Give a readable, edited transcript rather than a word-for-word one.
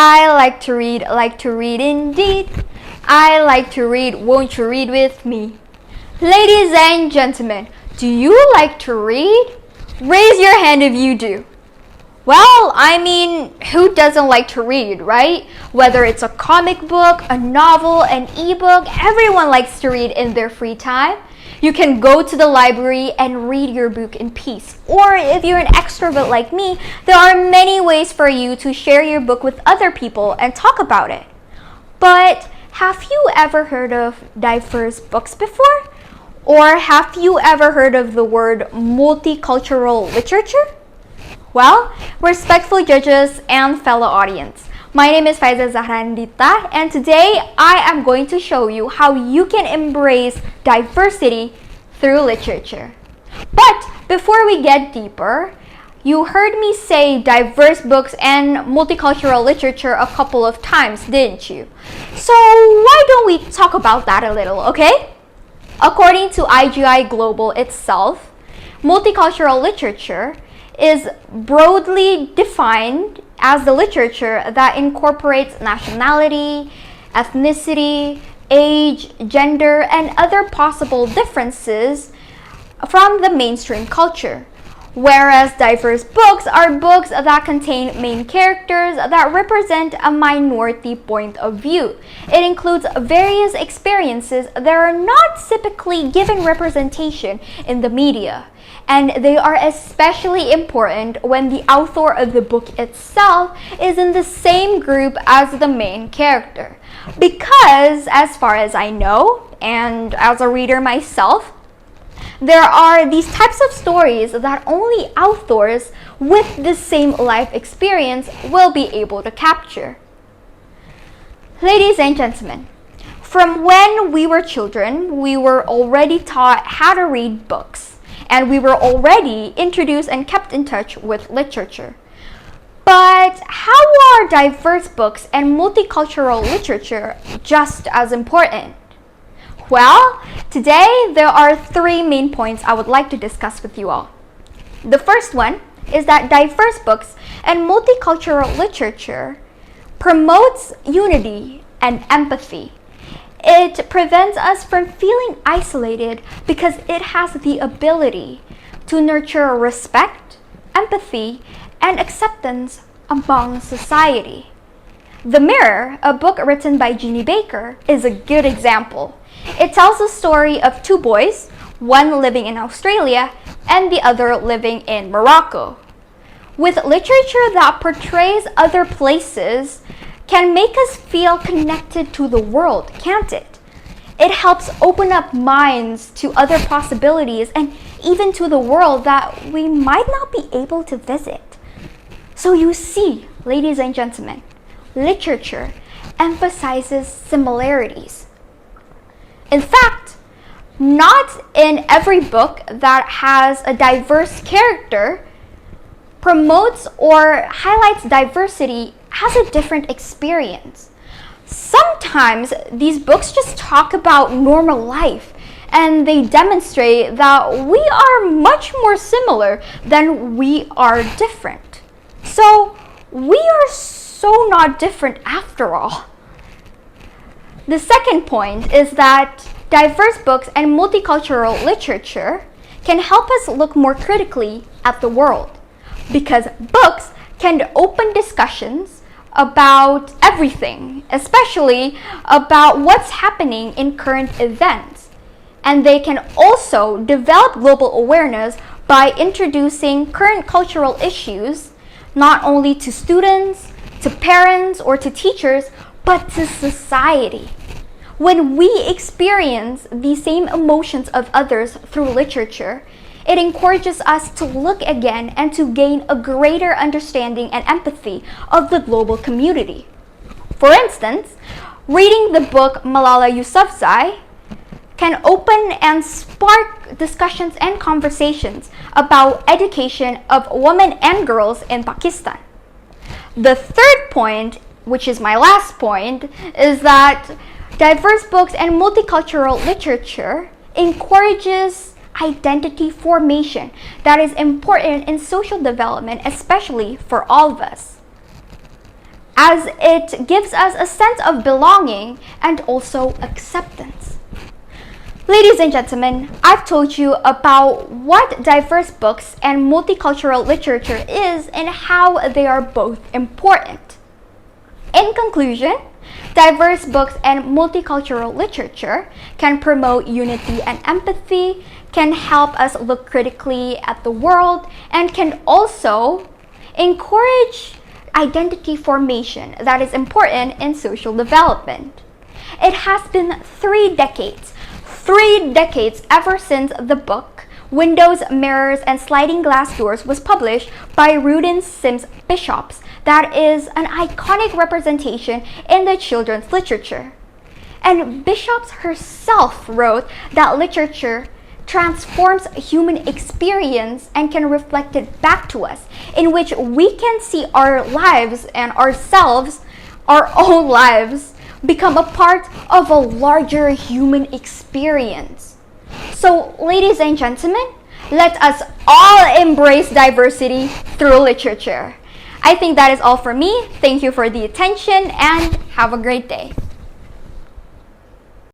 I like to read indeed. I like to read, won't you read with me? Ladies and gentlemen, do you like to read? Raise your hand if you do. Well, I mean, who doesn't like to read, right? Whether it's a comic book, a novel, an ebook, everyone likes to read in their free time. You can go to the library and read your book in peace. Or if you're an extrovert like me, there are many ways for you to share your book with other people and talk about it. But have you ever heard of diverse books before? Or have you ever heard of the word multicultural literature? Well, respectful judges and fellow audience, my name is Faiza Zahrandita, and today I am going to show you how you can embrace diversity through literature. But before we get deeper, you heard me say diverse books and multicultural literature a couple of times, didn't you? So why don't we talk about that a little, okay? According to IGI Global itself, multicultural literature is broadly defined as the literature that incorporates nationality, ethnicity, age, gender, and other possible differences from the mainstream culture. Whereas diverse books are books that contain main characters that represent a minority point of view. It includes various experiences that are not typically given representation in the media. And they are especially important when the author of the book itself is in the same group as the main character. Because, as far as I know, and as a reader myself, there are these types of stories that only authors with the same life experience will be able to capture. Ladies and gentlemen, from when we were children, we were already taught how to read books, and we were already introduced and kept in touch with literature. But how are diverse books and multicultural literature just as important? Well, today there are three main points I would like to discuss with you all. The first one is that diverse books and multicultural literature promotes unity and empathy. It prevents us from feeling isolated because it has the ability to nurture respect, empathy, and acceptance among society. The Mirror, a book written by Jeannie Baker, is a good example. It tells the story of two boys, one living in Australia and the other living in Morocco. With literature that portrays other places can make us feel connected to the world, can't it? It helps open up minds to other possibilities and even to the world that we might not be able to visit. So you see, ladies and gentlemen, literature emphasizes similarities. In fact, not in every book that has a diverse character promotes or highlights diversity has a different experience. Sometimes these books just talk about normal life and they demonstrate that we are much more similar than we are different. So we are so not different after all. The second point is that diverse books and multicultural literature can help us look more critically at the world, because books can open discussions about everything, especially about what's happening in current events. And they can also develop global awareness by introducing current cultural issues not only to students, to parents, or to teachers, but to society. When we experience the same emotions of others through literature, it encourages us to look again and to gain a greater understanding and empathy of the global community. For instance, reading the book Malala Yousafzai can open and spark discussions and conversations about education of women and girls in Pakistan. The third point, which is my last point, is that diverse books and multicultural literature encourages identity formation that is important in social development, especially for all of us. as it gives us a sense of belonging and also acceptance. Ladies and gentlemen, I've told you about what diverse books and multicultural literature is and how they are both important. In conclusion, diverse books and multicultural literature can promote unity and empathy, can help us look critically at the world, and can also encourage identity formation that is important in social development. It has been 3 decades ever since the book Windows, Mirrors, and Sliding Glass Doors was published by Rudin Sims Bishops that is an iconic representation in the children's literature. And Bishops herself wrote that literature transforms human experience and can reflect it back to us, in which we can see our lives and ourselves, our own lives, become a part of a larger human experience. So, ladies and gentlemen, let us all embrace diversity through literature. I think that is all for me. Thank you for the attention and have a great day.